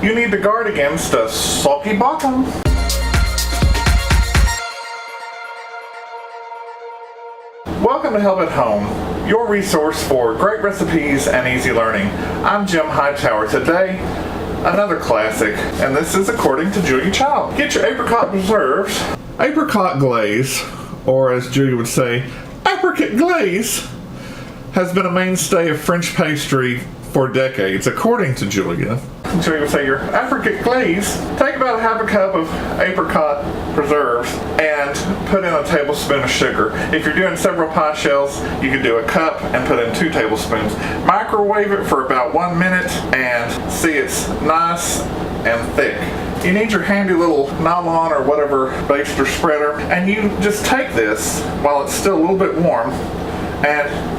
you need to guard against a soggy bottom. Welcome to Help at Home, your resource for great recipes and easy learning. I'm Jim Hightower. Today, another classic, and this is according to Julia Child. Get your apricot preserves. Apricot glaze, or as Julia would say, Apricot Glaze, has been a mainstay of French pastry for decades, according to Julia. Julia would say your apricot glaze, take about half a cup of apricot preserves and put in a tablespoon of sugar. If you're doing several pie shells, you can do a cup and put in 2 tablespoons. Microwave it for about 1 minute and see it's nice and thick. You need your handy little nylon or whatever baster spreader, and you just take this while it's still a little bit warm and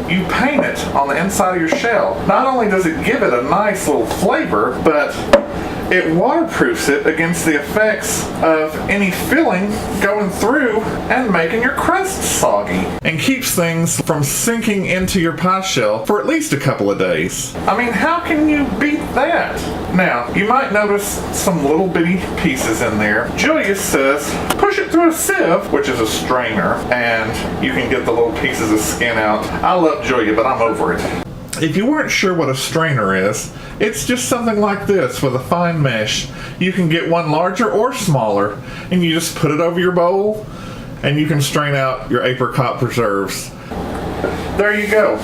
you paint it on the inside of your shell. Not only does it give it a nice little flavor, but it waterproofs it against the effects of any filling going through and making your crust soggy, and keeps things from sinking into your pie shell for at least a couple of days. I mean, how can you beat that? Now, you might notice some little bitty pieces in there. Julia says push it through a sieve, which is a strainer, and you can get the little pieces of skin out. I love Julia, but I'm over it. If you weren't sure what a strainer is, it's just something like this with a fine mesh. You can get one larger or smaller, and you just put it over your bowl, and you can strain out your apricot preserves. There you go.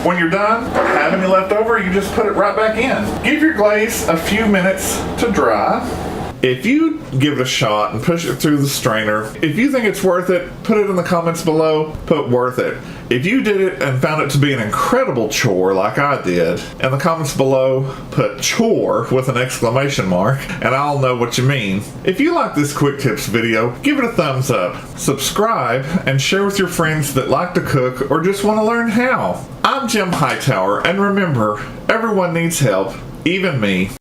When you're done, have any left over, you just put it right back in. Give your glaze a few minutes to dry. If you give it a shot and push it through the strainer, if you think it's worth it, put it in the comments below, put worth it. If you did it and found it to be an incredible chore like I did, in the comments below, put chore with an exclamation mark, and I'll know what you mean. If you like this quick tips video, give it a thumbs up, subscribe, and share with your friends that like to cook or just want to learn how. I'm Jim Hightower, and remember, everyone needs help, even me.